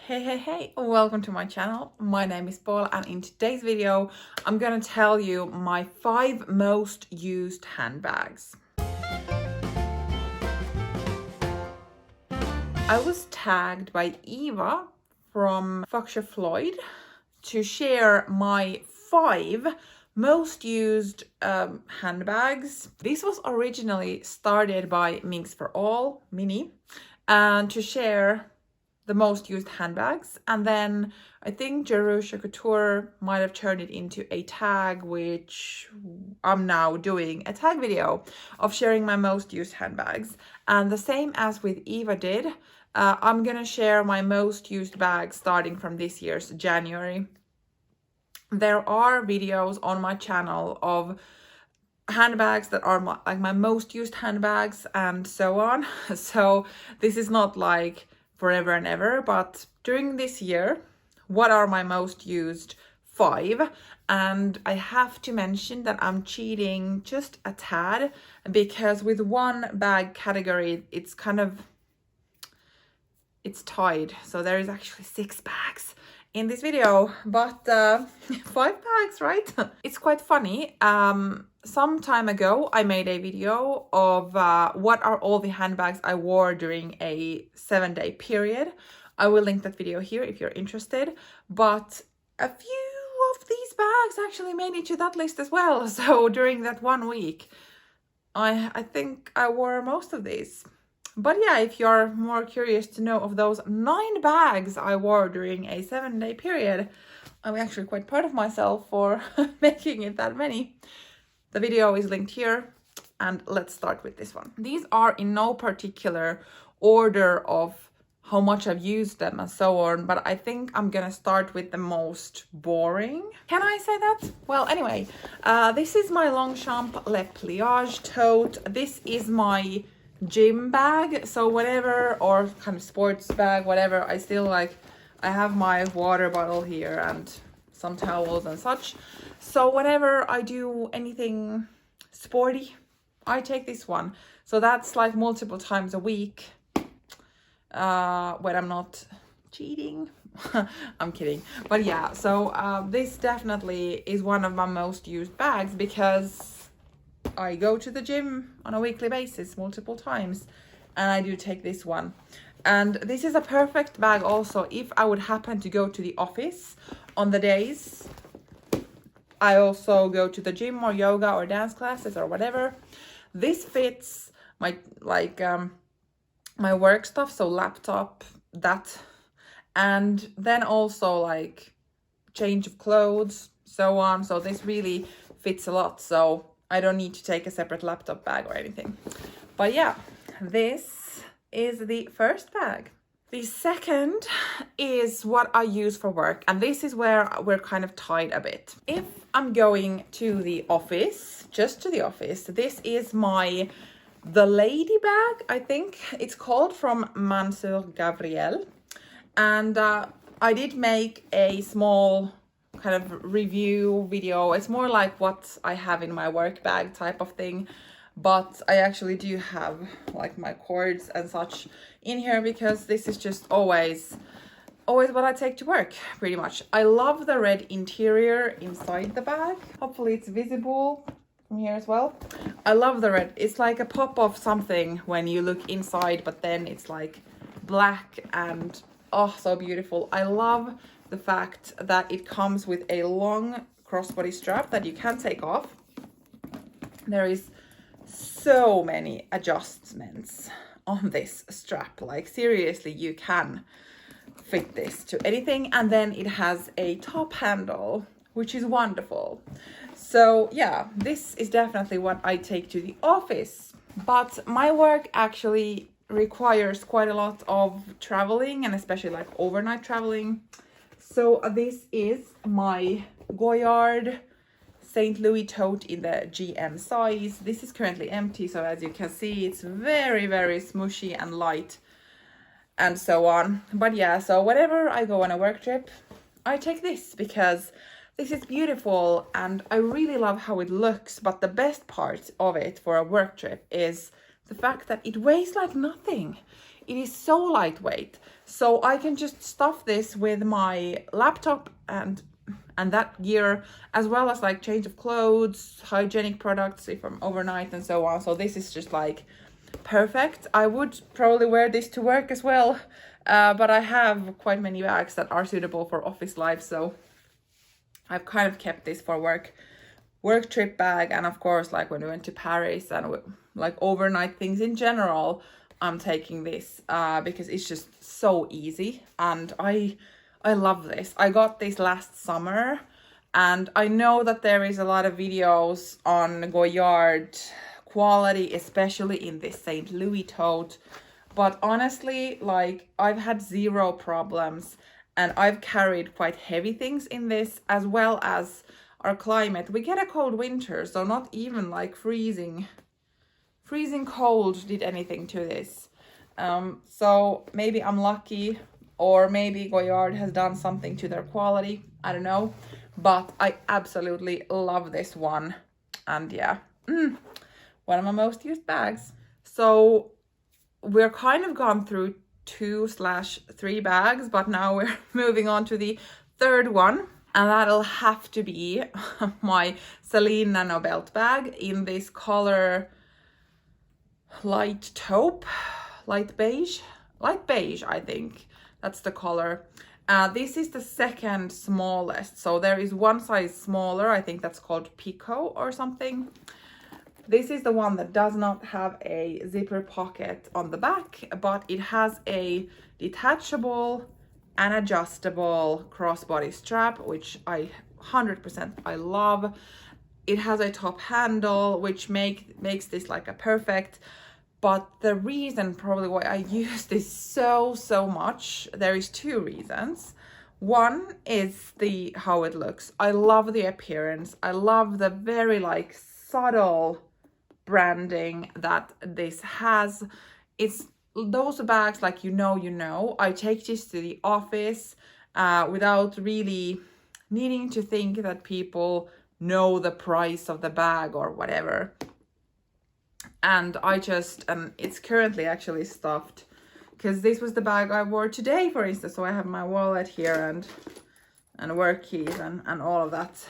Hey, welcome to my channel. My name is Paula and in today's video I'm gonna tell you my 5 most used handbags. I was tagged by Eva from Foxshire Floyd to share my 5 most used handbags. This was originally started by Minks for All, Mini, and to share the most used handbags, and then I think Jerusha Couture might have turned it into a tag, which I'm now doing a tag video of sharing my most used handbags. And the same as with Eva did, I'm gonna share my most used bags starting from this year's January. There are videos on my channel of handbags that are my most used handbags and so on. So this is not like forever and ever, but during this year, what are my most used 5? And I have to mention that I'm cheating just a tad, because with one bag category it's tied, so there is actually 6 bags in this video, but 5 bags, right? It's quite funny. Some time ago I made a video of what are all the handbags I wore during a 7-day period. I will link that video here if you're interested, but a few of these bags actually made it to that list as well. So during that 1 week I think I wore most of these. But yeah, if you're more curious to know of those 9 bags I wore during a 7-day period, I'm actually quite proud of myself for making it that many. The video is linked here, and let's start with this one. These are in no particular order of how much I've used them and so on, but I think I'm gonna start with the most boring. Can I say that? Well, anyway, this is my Longchamp Le Pliage tote. This is my gym bag, so whatever, or kind of sports bag, whatever. I have my water bottle here and some towels and such. So whenever I do anything sporty, I take this one. So that's like multiple times a week when I'm not cheating. I'm kidding. But yeah, so this definitely is one of my most used bags because I go to the gym on a weekly basis multiple times, and I do take this one. And this is a perfect bag also if I would happen to go to the office on the days I also go to the gym or yoga or dance classes or whatever. This fits my my work stuff, so laptop, that, and then also like change of clothes, so on. So this really fits a lot, so I don't need to take a separate laptop bag or anything. But yeah, this is the first bag. The second is what I use for work, and this is where we're kind of tied a bit. If I'm going to the office, just to the office, this is the lady bag, I think it's called, from MANSUR GAVRIEL. And I did make a small kind of review video. It's more like what I have in my work bag type of thing, but I actually do have like my cords and such in here because this is just always what I take to work, pretty much. I love the red interior inside the bag. Hopefully it's visible from here as well. I love the red. It's like a pop of something when you look inside, but then it's like black and oh, so beautiful. I love the fact that it comes with a long crossbody strap that you can take off. There is so many adjustments on this strap, like seriously, you can fit this to anything. And then it has a top handle, which is wonderful. So yeah, this is definitely what I take to the office, but my work actually requires quite a lot of traveling, and especially like overnight traveling. So this is my GOYARD St. Louis tote in the GM size. This is currently empty, so as you can see, it's very, very smushy and light and so on. But yeah, so whenever I go on a work trip, I take this because this is beautiful and I really love how it looks. But the best part of it for a work trip is the fact that it weighs like nothing. It is so lightweight. So I can just stuff this with my laptop and that gear, as well as like change of clothes, hygienic products if I'm overnight and so on. So this is just like perfect. I would probably wear this to work as well, but I have quite many bags that are suitable for office life, so I've kind of kept this for work trip bag. And of course, like when we went to Paris and like overnight things in general, I'm taking this because it's just so easy, and I love this. I got this last summer, and I know that there is a lot of videos on GOYARD quality, especially in this St. Louis tote, but honestly, like, I've had zero problems, and I've carried quite heavy things in this, as well as our climate. We get a cold winter, so not even like freezing cold did anything to this. So maybe I'm lucky, or maybe GOYARD has done something to their quality, I don't know, but I absolutely love this one. And yeah, one of my most used bags. So we're kind of gone through 2/3 bags, but now we're moving on to the third one, and that'll have to be my CELINE Nano Belt bag in this color light taupe, light beige, I think that's the color. This is the second smallest, so there is one size smaller, I think that's called Pico or something. This is the one that does not have a zipper pocket on the back, but it has a detachable and adjustable crossbody strap, which I 100% I love. It has a top handle, which makes this like a perfect. But the reason probably why I use this so much, there is two reasons. One is how it looks. I love the appearance. I love the very like subtle branding that this has. It's those bags like, you know, I take this to the office without really needing to think that people know the price of the bag or whatever. And it's currently actually stuffed, because this was the bag I wore today, for instance. So I have my wallet here and work keys and all of that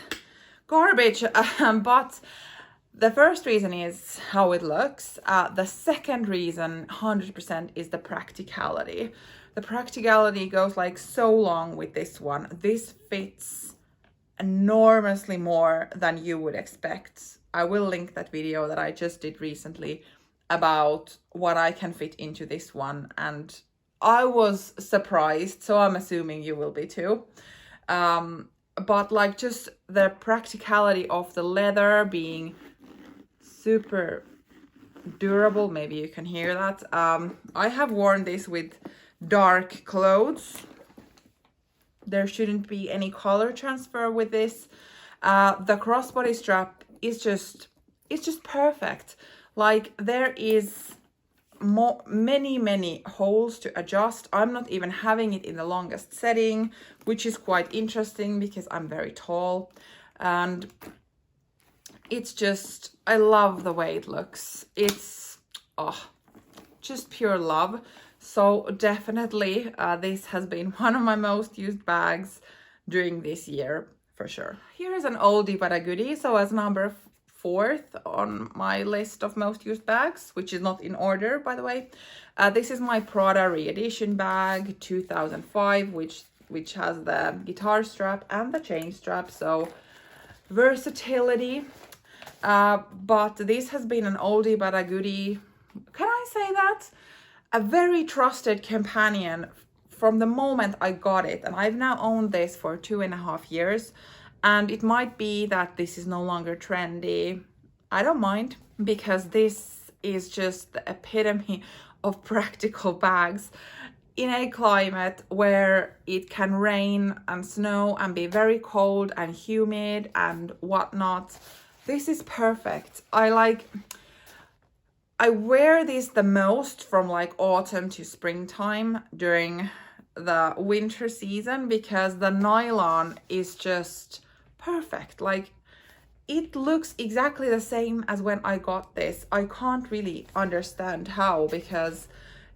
garbage. But the first reason is how it looks. The second reason, 100%, is the practicality. The practicality goes like so long with this one. This fits enormously more than you would expect. I will link that video that I just did recently about what I can fit into this one, and I was surprised, so I'm assuming you will be too. But like, just the practicality of the leather being super durable, maybe you can hear that. I have worn this with dark clothes. There shouldn't be any color transfer with this. The crossbody strap is just perfect. Like, there is many holes to adjust. I'm not even having it in the longest setting, which is quite interesting because I'm very tall, and it's just, I love the way it looks. It's just pure love. So definitely this has been one of my most used bags during this year, for sure. Here is an oldie but a goodie. So as number 4th on my list of most used bags, which is not in order, by the way, this is my Prada re-edition bag 2005, which has the guitar strap and the chain strap, so versatility. But this has been an oldie but a goodie. Can I say that? A very trusted companion from the moment I got it, and I've now owned this for 2.5 years. And it might be that this is no longer trendy. I don't mind, because this is just the epitome of practical bags in a climate where it can rain and snow and be very cold and humid and whatnot. This is perfect. I wear this the most from like autumn to springtime during the winter season, because the nylon is just perfect. Like, it looks exactly the same as when I got this. I can't really understand how, because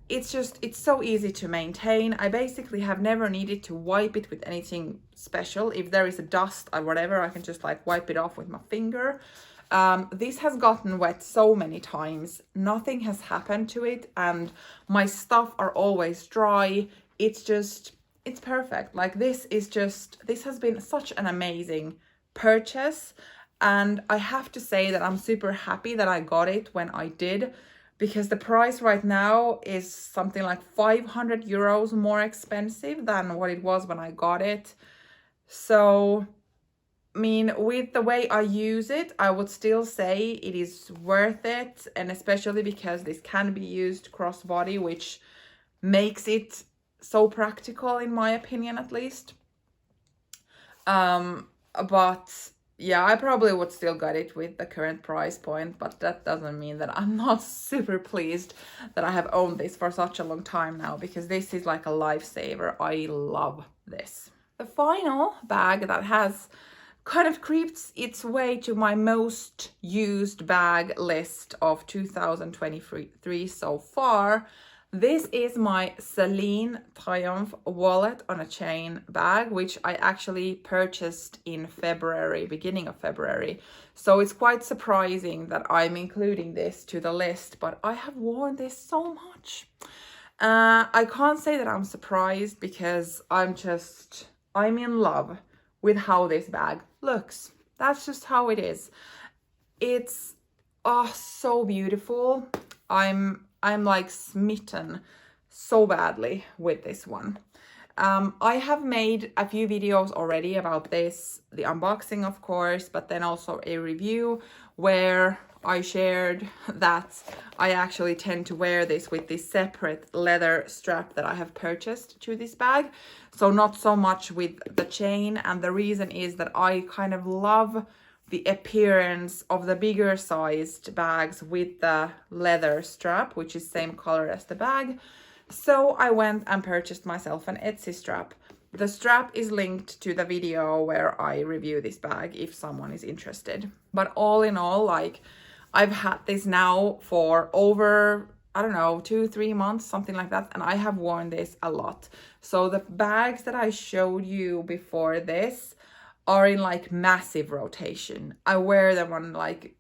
it's so easy to maintain. I basically have never needed to wipe it with anything special. If there is a dust or whatever, I can just like wipe it off with my finger. This has gotten wet so many times, nothing has happened to it, and my stuff are always dry. It's perfect. Like this has been such an amazing purchase, and I have to say that I'm super happy that I got it when I did, because the price right now is something like 500 euros more expensive than what it was when I got it. So, I mean, with the way I use it, I would still say it is worth it, and especially because this can be used crossbody, which makes it so practical in my opinion, at least. But yeah, I probably would still get it with the current price point, but that doesn't mean that I'm not super pleased that I have owned this for such a long time now, because this is like a lifesaver. I love this. The final bag that has kind of creeped its way to my most used bag list of 2023 so far. This is my CELINE TRIOMPHE wallet on a chain bag, which I actually purchased in February, beginning of February. So it's quite surprising that I'm including this to the list, but I have worn this so much. I can't say that I'm surprised, because I'm in love with how this bag looks. That's just how it is. It's so beautiful. I'm like smitten so badly with this one. I have made a few videos already about this, the unboxing of course, but then also a review where I shared that I actually tend to wear this with this separate leather strap that I have purchased to this bag. So not so much with the chain, and the reason is that I kind of love the appearance of the bigger sized bags with the leather strap, which is same color as the bag. So I went and purchased myself an Etsy strap. The strap is linked to the video where I review this bag if someone is interested. But all in all, like, I've had this now for over, I don't know, 2-3 months, something like that, and I have worn this a lot. So the bags that I showed you before this are in like massive rotation. I wear them on like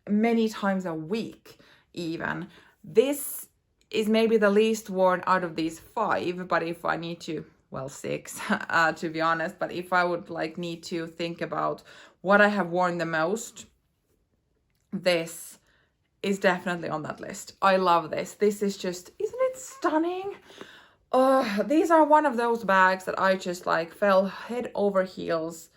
many times a week even. This is maybe the least worn out of these 5, but if I need to, well, 6 to be honest, but if I would like need to think about what I have worn the most, this is definitely on that list. I love this. This is just, isn't it stunning? These are one of those bags that I just like fell head over heels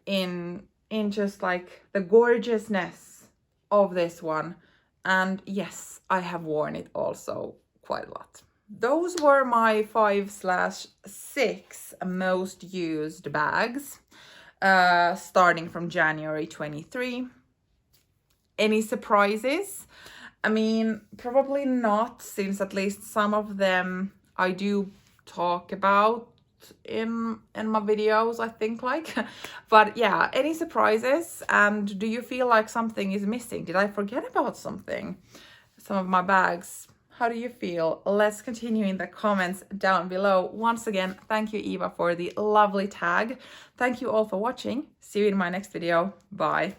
in just like the gorgeousness of this one. And yes, I have worn it also quite a lot. Those were my 5/6 most used bags, starting from January 23. Any surprises? I mean, probably not, since at least some of them I do talk about in my videos, I think, like. But yeah, any surprises? And do you feel like something is missing? Did I forget about something? Some of my bags. How do you feel? Let's continue in the comments down below. Once again, thank you, Eva, for the lovely tag. Thank you all for watching. See you in my next video. Bye.